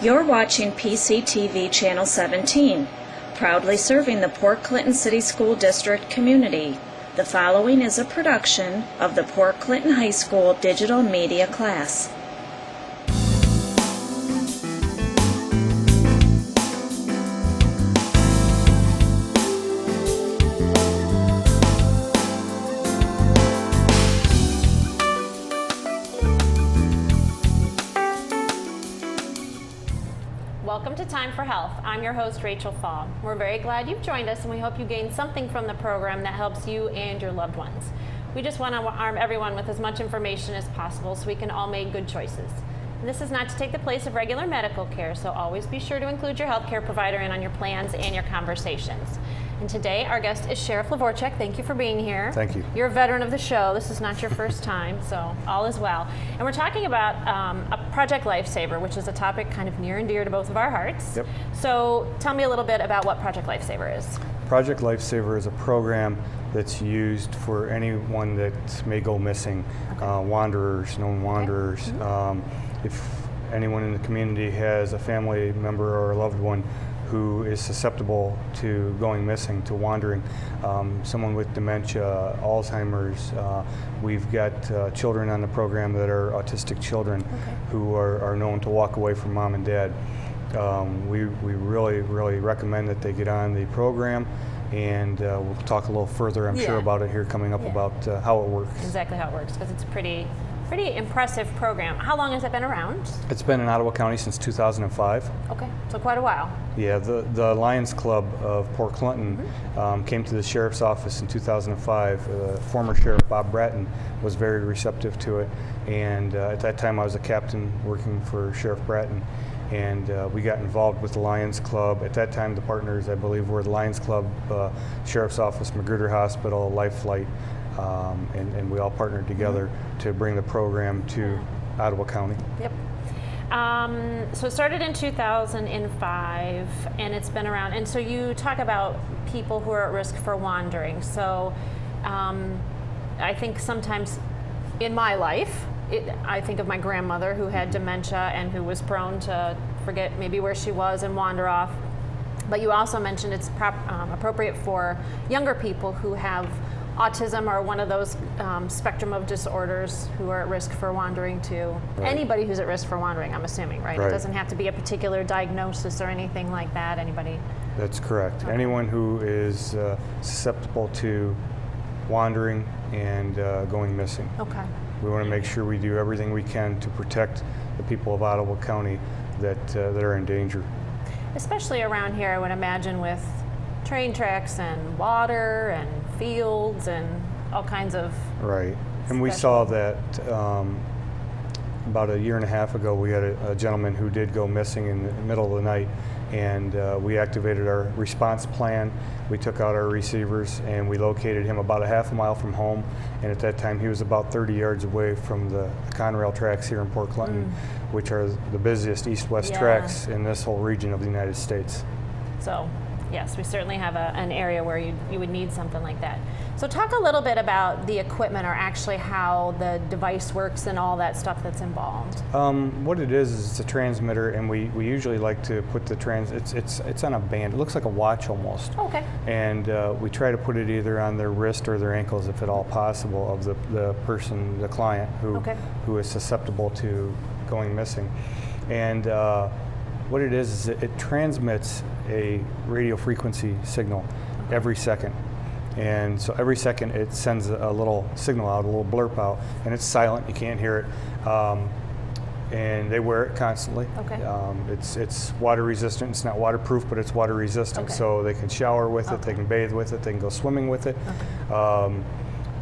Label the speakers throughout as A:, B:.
A: You're watching PCTV Channel 17, proudly serving the Port Clinton City School District community. The following is a production of the Port Clinton High School Digital Media class.
B: Welcome to Time for Health. I'm your host, Rachel Fall. We're very glad you've joined us, and we hope you gain something from the program that helps you and your loved ones. We just want to arm everyone with as much information as possible so we can all make good choices. And this is not to take the place of regular medical care, so always be sure to include your healthcare provider in on your plans and your conversations. And today, our guest is Sheriff Levorchick. Thank you for being here.
C: Thank you.
B: You're a veteran of the show. This is not your first time, so all is well. And we're talking about a Project Lifesaver, which is a topic kind of near and dear to both of our hearts.
C: Yep.
B: So tell me a little bit about what Project Lifesaver is.
C: Project Lifesaver is a program that's used for anyone that may go missing, wanderers, known wanderers.
B: Okay. Mm-hmm.
C: If anyone in the community has a family member or a loved one who is susceptible to going missing, to wandering, someone with dementia, Alzheimer's. We've got children on the program that are autistic children who are known to walk away from mom and dad. We really recommend that they get on the program, and we'll talk a little further, I'm sure, about it here coming up about how it works.
B: Exactly how it works, because it's a pretty impressive program. How long has it been around?
C: It's been in Ottawa County since 2005.
B: Okay, so quite a while.
C: Yeah, the Lions Club of Port Clinton came to the Sheriff's Office in 2005. Former Sheriff Bob Bratton was very receptive to it, and at that time I was a captain working for Sheriff Bratton, and we got involved with the Lions Club. At that time, the partners, I believe, were the Lions Club, Sheriff's Office, Magruder Hospital, Life Flight, and we all partnered together to bring the program to Ottawa County.
B: Yep. So it started in 2005, and it's been around. And so you talk about people who are at risk for wandering. So I think sometimes in my life, I think of my grandmother who had dementia and who was prone to forget maybe where she was and wander off. But you also mentioned it's appropriate for younger people who have autism or one of those spectrum of disorders who are at risk for wandering too. Right. Anybody who's at risk for wandering, I'm assuming, right? It doesn't have to be a particular diagnosis or anything like that. Anybody?
C: That's correct. Okay. Anyone who is susceptible to wandering and going missing.
B: Okay.
C: We want to make sure we do everything we can to protect the people of Ottawa County that are in danger. Especially
B: around here, I would imagine, with train tracks and water and fields and all kinds of
C: And we saw that about a year and a half ago. We had a gentleman who did go missing in the middle of the night, and we activated our response plan. We took out our receivers and we located him about a half a mile from home, and at that time he was about 30 yards away from the Conrail tracks here in Port Clinton, which are the busiest east-west tracks in this whole region of the United States.
B: So yes, we certainly have an area where you would need something like that. So talk a little bit about the equipment, or actually how the device works and all that stuff that's involved.
C: What it is it's a transmitter, and we usually like to put the it's on a band. It looks like a watch almost.
B: Okay.
C: And we try to put it either on their wrist or their ankles, if at all possible, of the person, the client, who is susceptible to going missing. And what it is it transmits a radio frequency signal every second. And so every second it sends a little signal out, a little blurp out, and it's silent, you can't hear it. And they wear it constantly.
B: Okay.
C: It's water resistant, it's not waterproof, but it's water resistant. So they can shower with it, they can bathe with it, they can go swimming with it.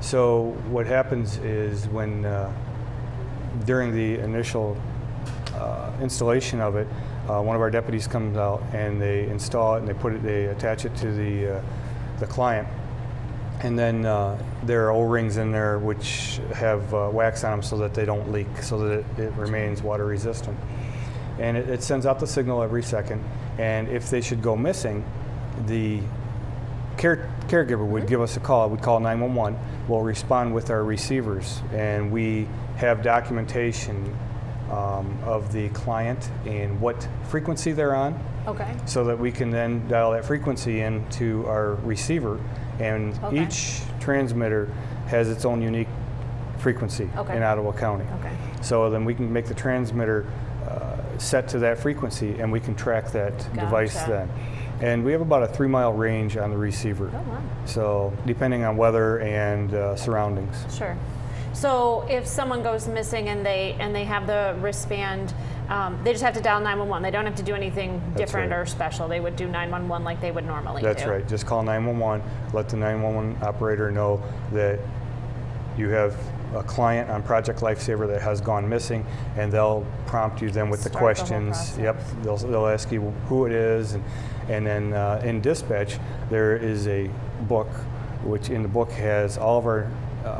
C: So what happens is when, during the initial installation of it, one of our deputies comes out and they install it and they attach it to the client, and then there are O-rings in there which have wax on them so that they don't leak, so that it remains water resistant. And it sends out the signal every second, and if they should go missing, the caregiver would give us a call. We'd call 911. We'll respond with our receivers, and we have documentation of the client and what frequency they're on,
B: Okay.
C: so that we can then dial that frequency into our receiver, and
B: Okay.
C: each transmitter has its own unique frequency
B: Okay.
C: in Ottawa County.
B: Okay.
C: So then we can make the transmitter set to that frequency, and we can track that device
B: Gotcha.
C: then. And we have about a 3-mile range on the receiver.
B: Oh, wow.
C: So depending on weather and surroundings.
B: Sure. So if someone goes missing and they have the wristband, they just have to dial 911. They don't have to do anything
C: That's
B: different
C: right.
B: or special. They would do 911 like they would normally do.
C: That's right. Just call 911. Let the 911 operator know that you have a client on Project Lifesaver that has gone missing, and they'll prompt you then with the
B: Start the whole
C: questions.
B: process.
C: Yep. They'll ask you who it is, and then in dispatch there is a book, which in the book has all of our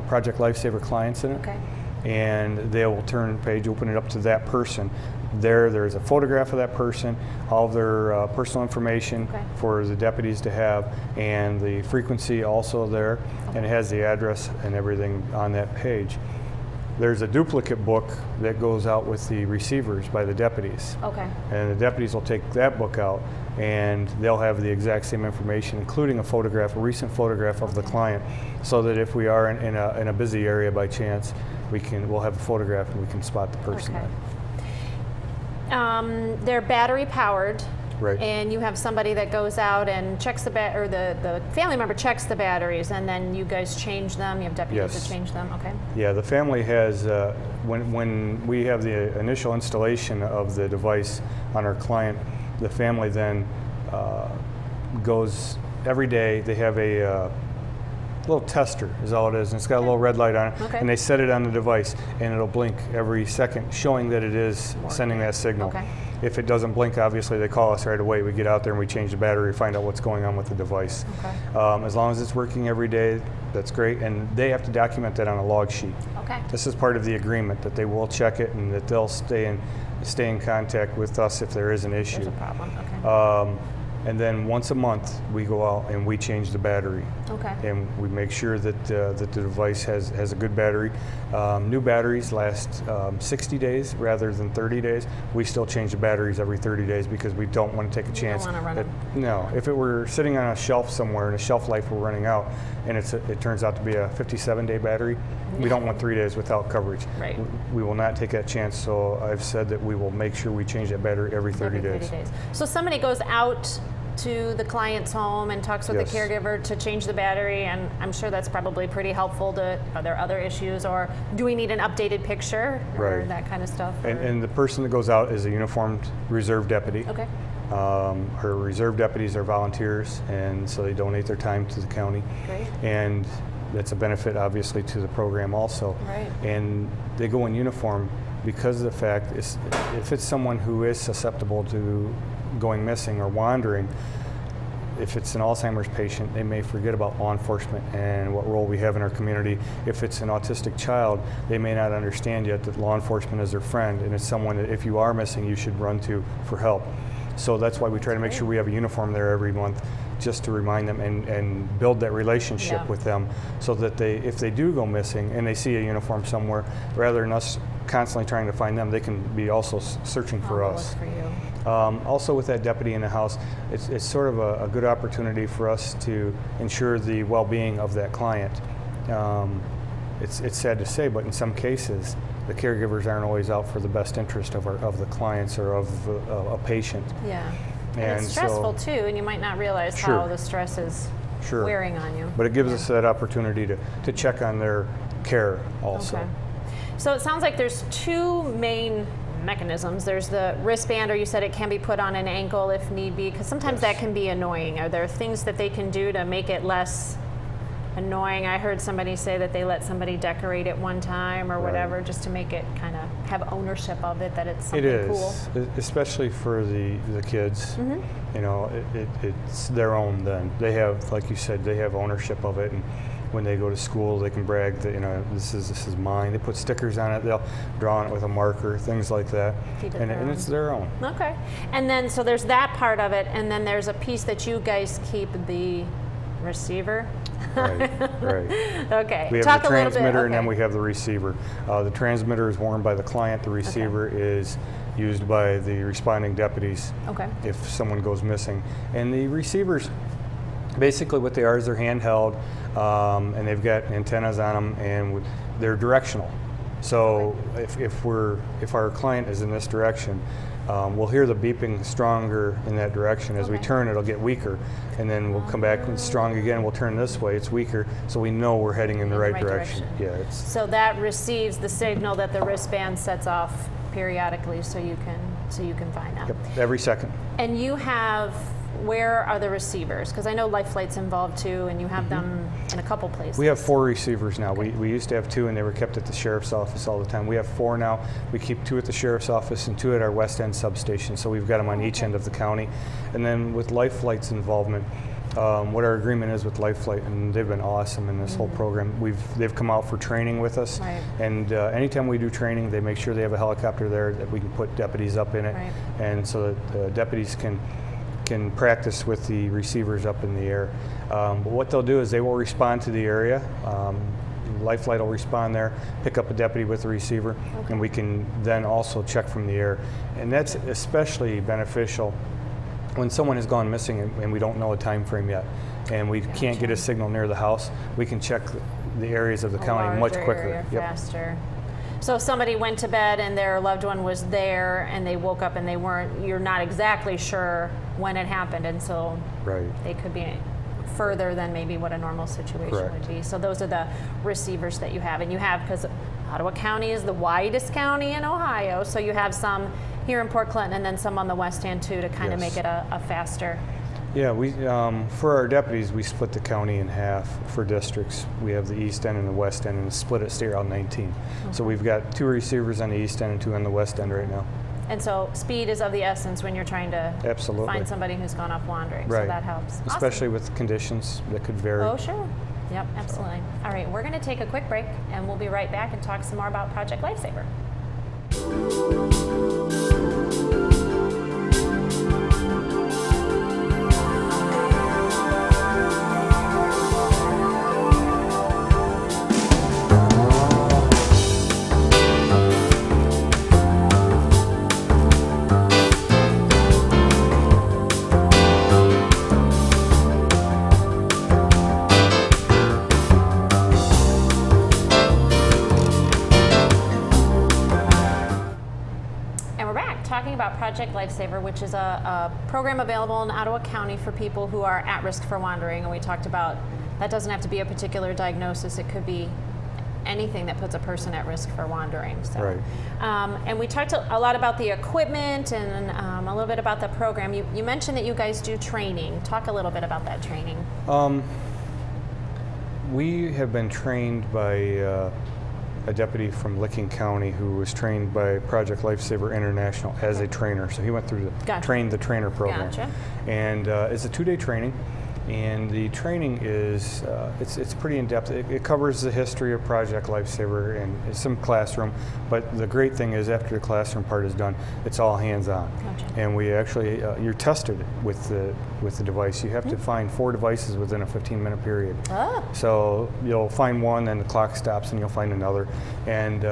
C: Project Lifesaver clients in it.
B: Okay.
C: And they will turn the page, open it up to that person. There's a photograph of that person, all of their personal information
B: Okay.
C: for the deputies to have, and the frequency also there, and it has the address and everything on that page. There's a duplicate book that goes out with the receivers by the deputies.
B: Okay.
C: And the deputies will take that book out, and they'll have the exact same information, including a recent photograph of the client, so that if we are in a busy area by chance, we'll have a photograph and we can spot the person.
B: Okay. They're battery powered.
C: Right.
B: And you have somebody that goes out and checks the the family member checks the batteries, and then you guys change them. You have deputies
C: Yes.
B: that change them. Okay.
C: Yeah, the family has, when we have the initial installation of the device on our client, the family then goes every day. They have a little tester is all it is, and it's got a little red light on it,
B: Okay.
C: and they set it on the device, and it'll blink every second, showing that it is sending that signal.
B: Okay.
C: If it doesn't blink, obviously they call us right away. We get out there and we change the battery, find out what's going on with the device.
B: Okay.
C: As long as it's working every day, that's great, and they have to document that on a log sheet.
B: Okay.
C: This is part of the agreement, that they will check it and that they'll stay in contact with us if there is an issue.
B: There's a problem. Okay.
C: And then once a month, we go out and we change the battery.
B: Okay.
C: And we make sure that the device has a good battery. New batteries last 60 days rather than 30 days. We still change the batteries every 30 days because we don't want to take a chance.
B: don't wanna run them.
C: No, if it were sitting on a shelf somewhere and the shelf life were running out, and it turns out to be a 57-day battery, we don't want 3 days without coverage.
B: Right.
C: We will not take that chance, so I've said that we will make sure we change that battery every 30 days.
B: So somebody goes out to the client's home and talks with
C: Yes.
B: the caregiver to change the battery, and I'm sure that's probably pretty helpful. Are there other issues, or do we need an updated picture, or
C: Right.
B: that kind of stuff?
C: And the person that goes out is a uniformed reserve deputy.
B: Okay.
C: Her reserve deputies are volunteers, and so they donate their time to the county.
B: Great.
C: And that's a benefit, obviously, to the program also.
B: Right.
C: And they go in uniform because of the fact if it's someone who is susceptible to going missing or wandering, if it's an Alzheimer's patient, they may forget about law enforcement and what role we have in our community. If it's an autistic child, they may not understand yet that law enforcement is their friend, and it's someone that if you are missing, you should run to for help. So that's why we try to make sure we have a uniform there every month, just to remind them and build that relationship
B: Yeah.
C: with them, so that if they do go missing and they see a uniform somewhere, rather than us constantly trying to find them, they can be also searching for
B: I'll
C: us.
B: look for you.
C: Also with that deputy in the house, it's sort of a good opportunity for us to ensure the well-being of that client. It's sad to say, but in some cases, the caregivers aren't always out for the best interest of the clients or of a patient.
B: Yeah. And
C: And
B: it's stressful
C: so-
B: too, and you might not realize
C: Sure.
B: how the stress is
C: Sure.
B: wearing on you.
C: But it gives us that opportunity to check on their care also.
B: Okay. So it sounds like there's two main mechanisms. There's the wristband, or you said it can be put on an ankle if need be, because sometimes
C: Yes.
B: that can be annoying. Are there things that they can do to make it less annoying? I heard somebody say that they let somebody decorate it one time or
C: Right.
B: whatever, just to make it kind of have ownership of it, that it's
C: It
B: something cool.
C: is, especially for the kids.
B: Mm-hmm.
C: You know, it's their own then. They have, like you said, they have ownership of it, and when they go to school, they can brag that, you know, this is mine. They put stickers on it. They'll draw on it with a marker, things like that,
B: Keep it
C: and
B: their own.
C: it's their own.
B: Okay. And then, so there's that part of it, and then there's a piece that you guys keep the receiver.
C: Right.
B: Okay.
C: We have
B: Talk
C: the
B: a little bit.
C: transmitter and then
B: Okay.
C: we have the receiver. The transmitter is worn by the client. The receiver is used by the responding deputies
B: Okay.
C: if someone goes missing. And the receivers, basically what they are is they're handheld, and they've got antennas on them, and they're directional. So if our client is in this direction, we'll hear the beeping stronger in that direction. As we
B: Okay.
C: turn, it'll get weaker, and then we'll come back when it's strong again. We'll turn this way, it's weaker, so we know we're heading in the right direction. Yeah, it's
B: So that receives the signal that the wristband sets off periodically, so you can find them.
C: yep, every second.
B: And you have, where are the receivers? Because I know Lifelight's involved too, and you have them in a couple places.
C: We have 4 receivers now. We used to have 2, and they were kept at the sheriff's office all the time. We have 4 now. We keep 2 at the sheriff's office and 2 at our West End substation, so we've got them on each end of the county. And then with Lifelight's involvement, what our agreement is with Lifelight, and they've been awesome in this whole program. They've come out for training with us,
B: Right.
C: and anytime we do training, they make sure they have a helicopter there that we can put deputies up in it,
B: Right.
C: and so that the deputies can practice with the receivers up in the air. But what they'll do is they will respond to the area. Lifelight will respond there, pick up a deputy with the receiver, and we can then also check from the air. And that's especially beneficial when someone has gone missing and we don't know a time frame yet, and we can't get a signal near the house. We can check the areas of the county much
B: larger
C: quicker.
B: area,
C: Yep.
B: faster. So if somebody went to bed and their loved one was there and they woke up and they weren't, you're not exactly sure when it happened, and so
C: Right.
B: they could be further than maybe what a normal situation
C: Correct.
B: would be. So those are the receivers that you have. And you have, because Ottawa County is the widest county in Ohio, so you have some here in Port Clinton and then some on the West End too, to kind of
C: Yes.
B: make it a faster.
C: Yeah, we for our deputies, we split the county in half for districts. We have the East End and the West End, and split it State Route 19. So we've got 2 receivers on the East End and 2 on the West End right now.
B: And so speed is of the essence when you're trying to
C: Absolutely.
B: find somebody who's gone off wandering. So
C: Right.
B: that helps. Awesome.
C: Especially with conditions that could vary.
B: Oh, sure. Yep, absolutely. All right, we're going to take a quick break, and we'll be right back and talk some more about Project Lifesaver. And we're back talking about Project Lifesaver, which is a program available in Ottawa County for people who are at risk for wandering. And we talked about that doesn't have to be a particular diagnosis. It could be anything that puts a person at risk for wandering. So,
C: Right.
B: And we talked a lot about the equipment and a little bit about the program. You mentioned that you guys do training. Talk a little bit about that training.
C: We have been trained by a deputy from Licking County who was trained by Project Lifesaver International as a trainer. So he went through the
B: Gotcha.
C: train the trainer program.
B: Gotcha.
C: And it's a 2-day training. And the training is, it's pretty in-depth. It covers the history of Project Lifesaver and some classroom, but the great thing is after the classroom part is done, it's all hands-on.
B: Gotcha.
C: And we actually, you're tested with the device. You have to find 4 devices within a 15-minute period.
B: Oh.
C: So you'll find one, then the clock stops, and you'll find another. And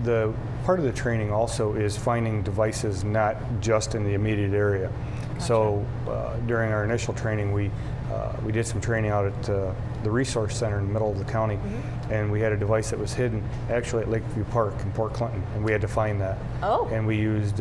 C: the part of the training also is finding devices not just in the immediate area. So during our initial training, we did some training out at the resource center in the middle of the county, and we had a device that was hidden actually at Lakeview Park in Port Clinton, and we had to find that.
B: Oh.
C: And we used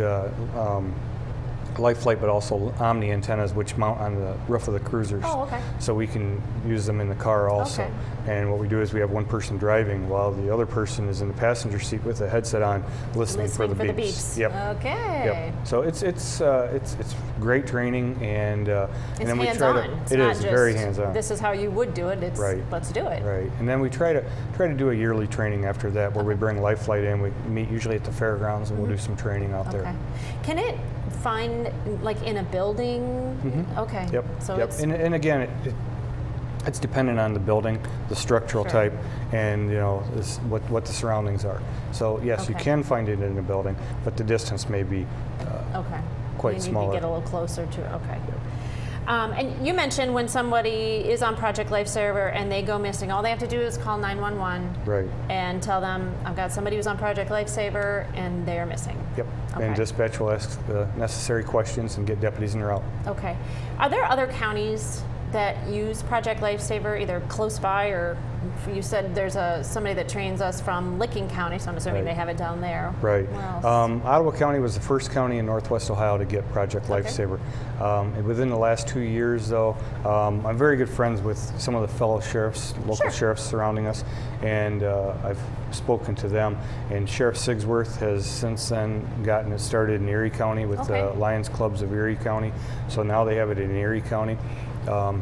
C: Lifelight, but also Omni antennas, which mount on the roof of the cruisers.
B: Oh, okay.
C: So we can use them in the car also.
B: Okay.
C: And what we do is we have one person driving while the other person is in the passenger seat with a headset on, listening for the beeps. Yep.
B: Okay.
C: Yep. So it's great training, and
B: It's
C: then we
B: hands-on.
C: try to.
B: It's
C: It
B: not
C: is
B: just,
C: very hands-on.
B: This is how you would do it. It's
C: Right.
B: let's do it.
C: Right, and then we try to do a yearly training after that, where we bring Lifelight in. We meet usually at the fairgrounds, and we'll do some training out there.
B: Okay. Can it find like in a building? Okay.
C: Yep.
B: So
C: yep.
B: it's
C: And again, it's dependent on the building, the structural
B: Sure.
C: type, and what the surroundings are. So yes, you
B: Okay.
C: can find it in a building, but the distance may be
B: okay.
C: quite
B: you need
C: smaller.
B: to get a little closer to. Okay. And you mentioned when somebody is on Project Lifesaver and they go missing, all they have to do is call 911
C: Right.
B: and tell them, I've got somebody who's on Project Lifesaver and they are missing.
C: Yep.
B: Okay.
C: And dispatch will ask the necessary questions and get deputies en route.
B: Okay. Are there other counties that use Project Lifesaver, either close by, or you said there's somebody that trains us from Licking County, so I'm assuming
C: Right.
B: they have it down there.
C: Right.
B: Where else?
C: Ottawa County was the first county in Northwest Ohio to get Project
B: Okay.
C: Lifesaver. And within the last 2 years, though, I'm very good friends with some of the fellow sheriffs, local
B: Sure.
C: sheriffs surrounding us, and I've spoken to them. And Sheriff Sigsworth has since then gotten it started in Erie County with
B: Okay.
C: the Lions Clubs of Erie County. So now they have it in Erie County.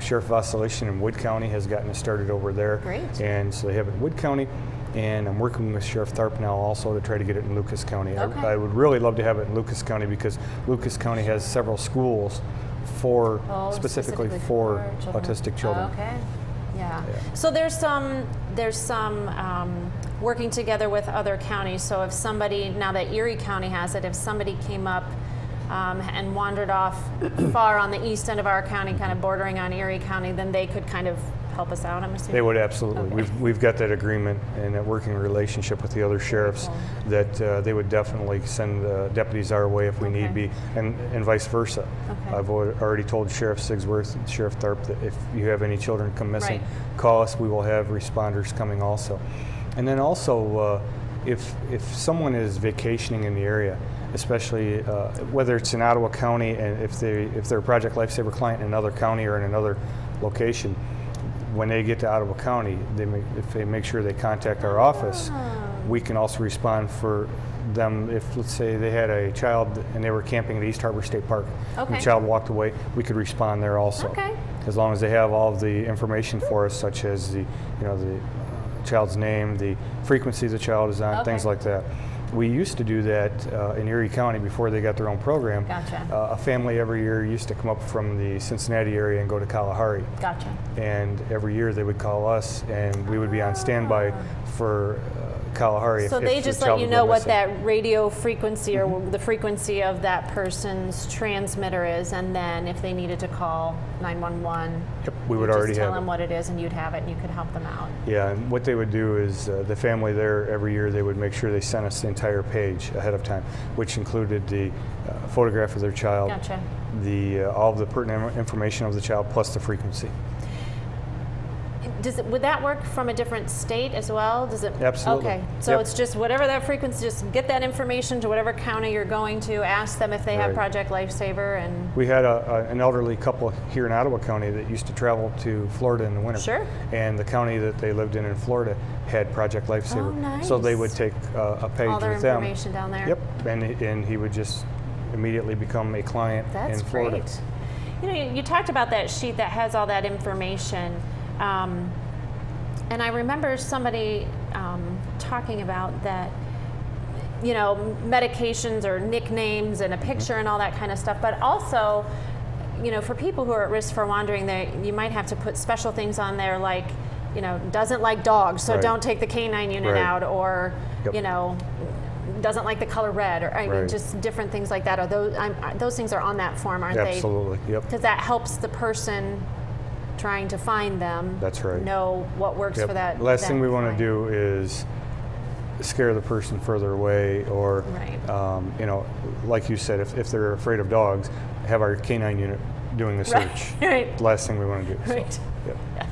C: Sheriff Vassilation in Wood County has gotten it started over there.
B: Great.
C: And so they have it in Wood County. And I'm working with Sheriff Tharp now also to try to get it in Lucas County.
B: Okay.
C: I would really love to have it in Lucas County because Lucas County has several schools for specifically for autistic children.
B: Oh, okay. Yeah.
C: Yeah.
B: So there's some working together with other counties. So if somebody, now that Erie County has it, if somebody came up and wandered off far on the east end of our county, kind of bordering on Erie County, then they could kind of help us out, I'm assuming?
C: They would absolutely.
B: Okay.
C: We've got that agreement and that working relationship with the other sheriffs
B: cool.
C: that they would definitely send deputies our way if we
B: Okay.
C: need be, and vice versa.
B: Okay.
C: I've already told Sheriff Sigsworth and Sheriff Tharp that if you have any children come missing,
B: Right.
C: call us. We will have responders coming also. And then also, if someone is vacationing in the area, especially whether it's in Ottawa County, and if they're a Project Lifesaver client in another county or in another location, when they get to Ottawa County, if they make sure they contact our office, we can also respond for them. If, let's say, they had a child and they were camping at East Harbor State Park, and
B: Okay.
C: the child walked away, we could respond there also.
B: Okay.
C: As long as they have all of the information for us, such as the child's name, the frequency the child is on, things
B: Okay.
C: like that. We used to do that in Erie County before they got their own program.
B: Gotcha.
C: A family every year used to come up from the Cincinnati area and go to Kalahari.
B: Gotcha.
C: And every year they would call us and we would be on standby for Kalahari.
B: So
C: if
B: they
C: the
B: just
C: child
B: let you
C: would
B: know
C: go
B: what
C: missing.
B: that radio frequency or the frequency of that person's transmitter is, and then if they needed to call 911,
C: Yep, we would
B: you
C: already
B: just tell
C: have
B: them
C: it.
B: what it is and you'd have it and you could help them out.
C: Yeah, and what they would do is the family there every year, they would make sure they sent us the entire page ahead of time, which included the photograph of their child,
B: Gotcha.
C: all of the pertinent information of the child, plus the frequency.
B: Would that work from a different state as well? Does it?
C: Absolutely.
B: Okay, so
C: Yep.
B: it's just whatever that frequency, just get that information to whatever county you're going to, ask them if they have
C: Right.
B: Project Lifesaver, and
C: We had an elderly couple here in Ottawa County that used to travel to Florida in the winter.
B: Sure.
C: And the county that they lived in Florida had Project Lifesaver.
B: Oh, nice.
C: So they would take a page
B: all their
C: with them.
B: information down there.
C: Yep, and he would just immediately become a client
B: That's
C: in Florida.
B: great. You know, you talked about that sheet that has all that information, and I remember somebody talking about that. You know, medications or nicknames and a picture and all that kind of stuff, but also, you know, for people who are at risk for wandering, you might have to put special things on there, like, you know, doesn't like dogs, so
C: Right.
B: don't take the canine unit
C: Right.
B: out, or
C: Yep.
B: you know, doesn't like the color red, or I mean,
C: Right.
B: just different things like that. Are those things are on that form, aren't they?
C: Absolutely, yep.
B: Because that helps the person trying to find them.
C: That's right.
B: Know what works
C: Yep.
B: for that.
C: Last
B: that
C: thing we want to
B: client.
C: do is scare the person further away, or
B: Right.
C: you know, like you said, if they're afraid of dogs, have our canine unit doing the
B: Right,
C: search.
B: right.
C: Last thing we want to do. so,
B: Right.
C: yep.
B: Yes.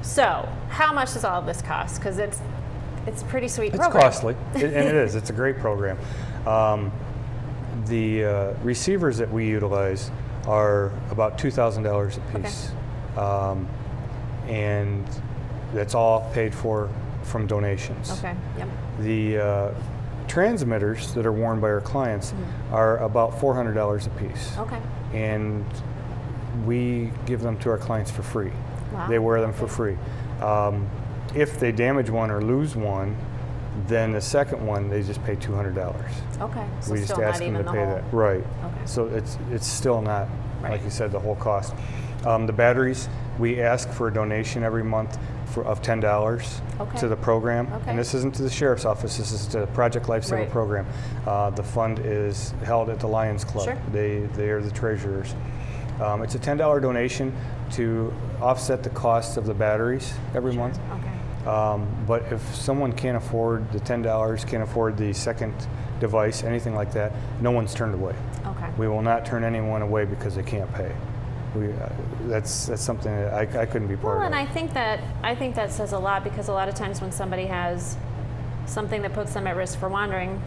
B: So, how much does all of this cost? Because it's a pretty sweet
C: It's
B: program.
C: costly, and it is. It's a great program. The receivers that we utilize are about $2,000 a piece, and that's all paid for from donations.
B: Okay. Yep.
C: The transmitters that are worn by our clients are about $400 a piece,
B: Okay.
C: and we give them to our clients for free.
B: Wow.
C: They wear them for free. If they damage one or lose one, then the second one they just pay $200.
B: Okay. So
C: We just
B: still
C: ask
B: not
C: them
B: even
C: to
B: the
C: pay
B: whole.
C: that. Right.
B: Okay.
C: So it's still not,
B: Right.
C: like you said, the whole cost. The batteries, we ask for a donation every month of $10
B: Okay.
C: to the program.
B: Okay.
C: And this isn't to the Sheriff's Office, this is to the Project Lifesaver
B: Right.
C: program. The fund is held at the Lions Club.
B: Sure.
C: They are the treasurers. It's a $10 donation to offset the cost of the batteries every month.
B: Okay.
C: But if someone can't afford the $10, can't afford the second device, anything like that, no one's turned away.
B: Okay.
C: We will not turn anyone away because they can't pay. That's something that I couldn't be part
B: Well,
C: of.
B: and I think that says a lot, because a lot of times when somebody has something that puts them at risk for wandering,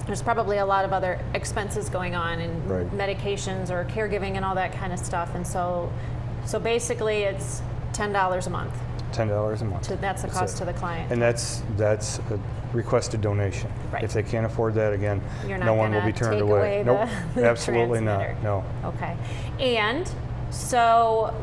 B: there's probably a lot of other expenses going on, and
C: Right.
B: medications or caregiving and all that kind of stuff. And so basically it's $10 a month.
C: $10 a month.
B: That's the cost
C: it.
B: to the client.
C: And that's a requested donation.
B: Right.
C: If they can't afford that, again,
B: You're not
C: no one will
B: gonna
C: be turned
B: take
C: away.
B: away
C: Nope,
B: the
C: absolutely
B: transmitter.
C: not. No.
B: Okay. And so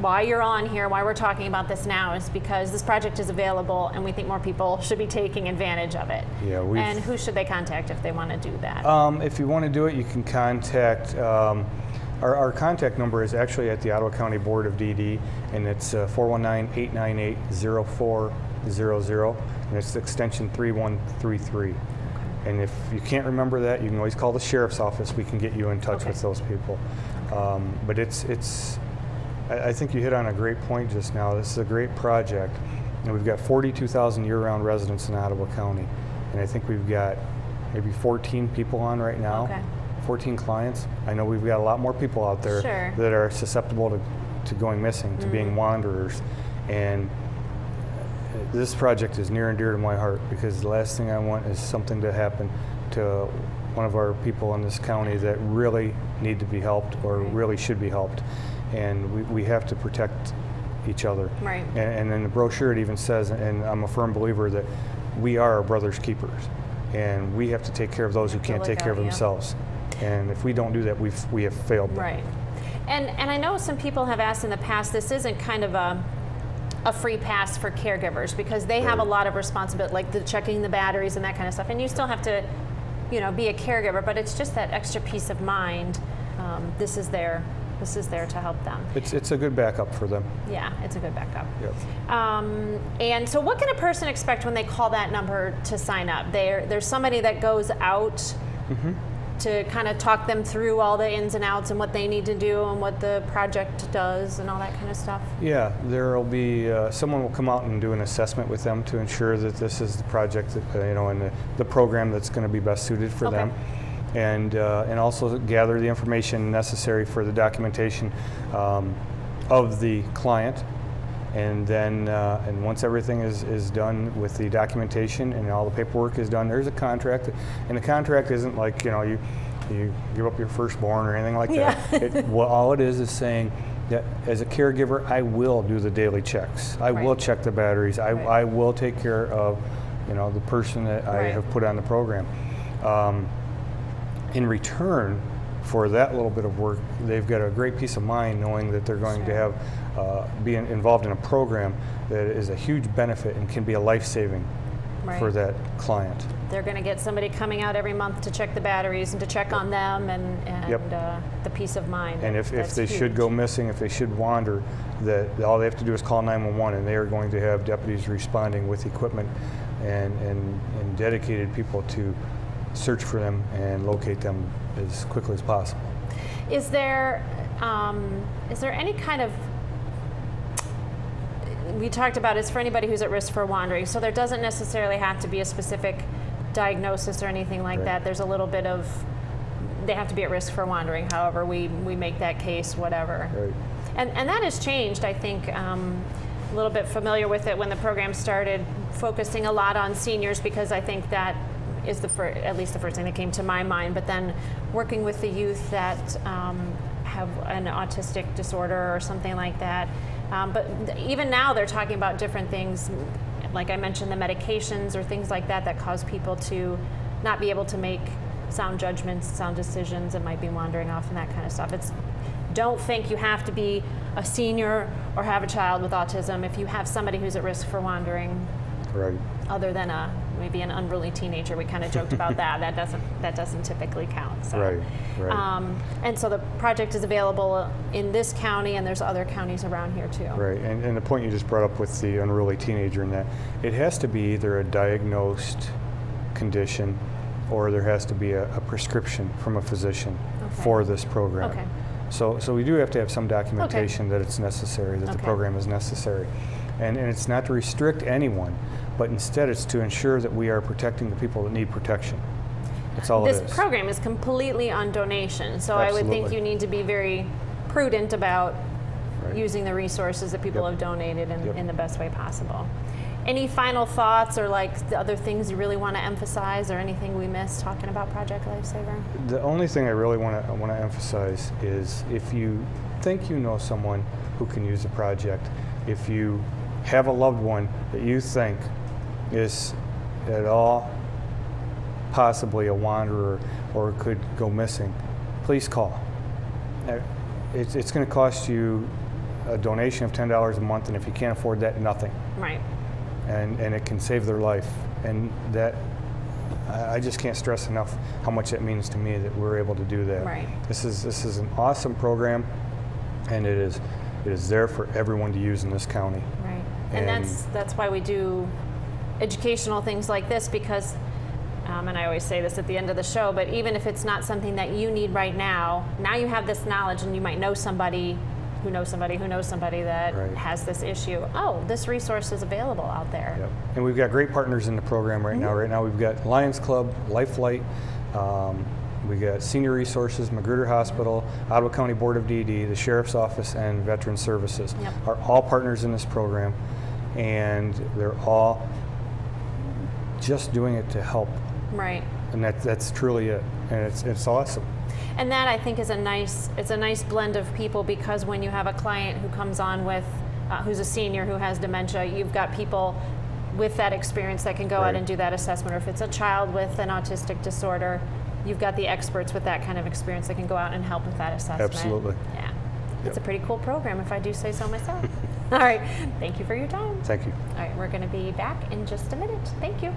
B: why you're on here, why we're talking about this now, is because this project is available and we think more people should be taking advantage of it.
C: Yeah,
B: and who should they contact if they want to do that?
C: If you want to do it, you can contact, our contact number is actually at the Ottawa County Board of DD, and it's 419-898-0400, and it's extension 3133. And if you can't remember that, you can always call the sheriff's office. We can get you in touch
B: Okay.
C: with those people. But I think you hit on a great point just now. This is a great project. And we've got 42,000 year-round residents in Ottawa County. And I think we've got maybe 14 people on right now.
B: Okay.
C: 14 clients. I know we've got a lot more people out there
B: Sure.
C: that are susceptible to going missing, to being wanderers. And this project is near and dear to my heart, because the last thing I want is something to happen to one of our people in this county that really need to be helped, or
B: Right.
C: really should be helped. And we have to protect each other.
B: Right.
C: And in the brochure it even says, and I'm a firm believer, that we are our brother's keepers. And we have to take care of those who
B: To
C: can't
B: look
C: take care of
B: out, yeah.
C: themselves. And if we don't do that, we have failed them.
B: Right. And I know some people have asked in the past, this isn't kind of a free pass for caregivers, because they have a
C: Right.
B: lot of responsibility, like the checking the batteries and that kind of stuff. And you still have to, be a caregiver, but it's just that extra peace of mind. This is there to help them.
C: It's a good backup for them.
B: Yeah, it's a good backup.
C: Yep.
B: And so what can a person expect when they call that number to sign up? There's somebody that goes out to kind of talk them through all the ins and outs and what they need to do and what the project does and all that kind of stuff?
C: Yeah, there will be, someone will come out and do an assessment with them to ensure that this is the project, that, and the program that's going to be best suited for
B: Okay.
C: them. And also gather the information necessary for the documentation of the client. And then, and once everything is done with the documentation and all the paperwork is done, there's a contract. And the contract isn't like, you give up your firstborn or anything like that. Well, all it is saying that as a caregiver, I will do the daily checks. I will check the batteries. I will take care of, the person that I have put on the program. In return for that little bit of work, they've got a great peace of mind knowing that they're going to have be involved in a program that is a huge benefit and can be a life-saving for that client.
B: They're going to get somebody coming out every month to check the batteries and to check on them, and the peace of mind.
C: And if they
B: huge.
C: should go missing, if they should wander, that all they have to do is call 911, and they are going to have deputies responding with equipment and dedicated people to search for them and locate them as quickly as possible.
B: Is there any kind of, we talked about it's for anybody who's at risk for wandering, so there doesn't necessarily have to be a specific diagnosis or anything like that. There's a little bit of, they have to be at risk for wandering, however we make that case, whatever.
C: Right.
B: And that has changed, I think. A little bit familiar with it when the program started, focusing a lot on seniors, because I think that is at least the first thing that came to my mind. But then working with the youth that have an autistic disorder or something like that. But even now they're talking about different things, like I mentioned, the medications or things like that cause people to not be able to make sound judgments, sound decisions, and might be wandering off and that kind of stuff. Don't think you have to be a senior or have a child with autism if you have somebody who's at risk for wandering.
C: Right.
B: Other than maybe an unruly teenager, we kind of joked about that. That doesn't typically count. So.
C: Right.
B: And so the project is available in this county, and there's other counties around here too.
C: Right, and the point you just brought up with the unruly teenager, and that it has to be either a diagnosed condition, or there has to be a prescription from a physician for this program.
B: Okay.
C: So we do have to have some documentation that it's necessary, that the
B: Okay.
C: program is necessary. And it's not to restrict anyone, but instead it's to ensure that we are protecting the people that need protection. That's all
B: This
C: it is.
B: program is completely on donation, so I would think
C: Absolutely.
B: you need to be very prudent about
C: Right.
B: using the resources that people
C: Yep.
B: have donated
C: Yep.
B: in the best way possible. Any final thoughts or like the other things you really want to emphasize or anything we missed talking about Project Lifesaver?
C: The only thing I really want to emphasize is if you think you know someone who can use the project, if you have a loved one that you think is at all possibly a wanderer or could go missing, please call. It's going to cost you a donation of $10 a month, and if you can't afford that, nothing.
B: Right.
C: And it can save their life. And that, I just can't stress enough how much that means to me that we're able to do that.
B: Right.
C: This is an awesome program, and it is there for everyone to use in this county.
B: Right. And that's why we do educational things like this, because and I always say this at the end of the show, but even if it's not something that you need right now you have this knowledge, and you might know somebody who knows somebody who knows somebody that
C: Right.
B: has this issue. Oh, this resource is available out there.
C: Yep. And we've got great partners in the program right now. Right now we've got Lions Club, Life Flight, we got Senior Resources, Magruder Hospital, Ottawa County Board of DD, the Sheriff's Office, and Veteran Services
B: Yep.
C: are all partners in this program, and they're all just doing it to help.
B: Right.
C: And that's truly it, and it's awesome.
B: And that, I think, is a nice blend of people, because when you have a client who comes on with who's a senior who has dementia, you've got people with that experience that can go out
C: Right.
B: and do that assessment. Or if it's a child with an autistic disorder, you've got the experts with that kind of experience that can go out and help with that assessment.
C: Absolutely.
B: Yeah. It's a
C: Yep.
B: pretty cool program, if I do say so myself. All right. Thank you for your time.
C: Thank you.
B: All right. We're going to be back in just a minute. Thank you.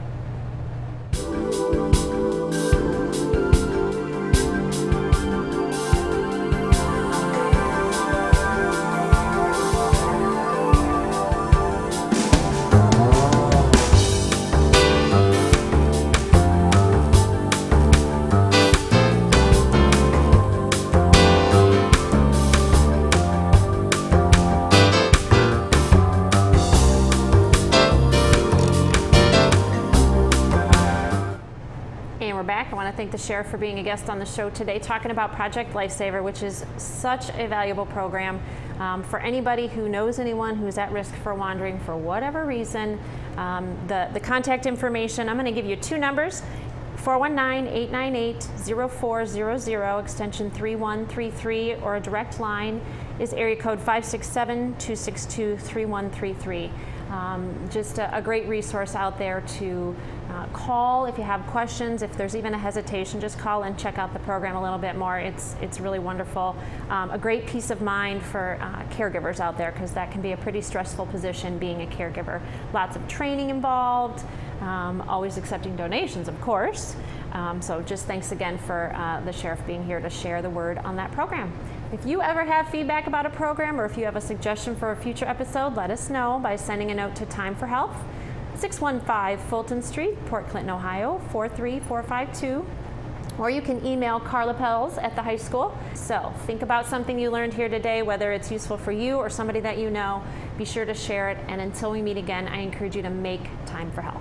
B: And we're back. I want to thank the Sheriff for being a guest on the show today, talking about Project Lifesaver, which is such a valuable program for anybody who knows anyone who's at risk for wandering for whatever reason. The contact information, I'm going to give you two numbers, 419-898-0400, extension 3133, or a direct line is area code 567-262-3133. Just a great resource out there to call if you have questions. If there's even a hesitation, just call and check out the program a little bit more. It's really wonderful. A great peace of mind for caregivers out there, because that can be a pretty stressful position, being a caregiver. Lots of training involved, always accepting donations, of course. So just thanks again for the Sheriff being here to share the word on that program. If you ever have feedback about a program, or if you have a suggestion for a future episode, let us know by sending a note to Time for Health, 615 Fulton Street, Port Clinton, Ohio, 43452. Or you can email Carla Pels at the high school. So think about something you learned here today, whether it's useful for you or somebody that you know. Be sure to share it. And until we meet again, I encourage you to make time for health.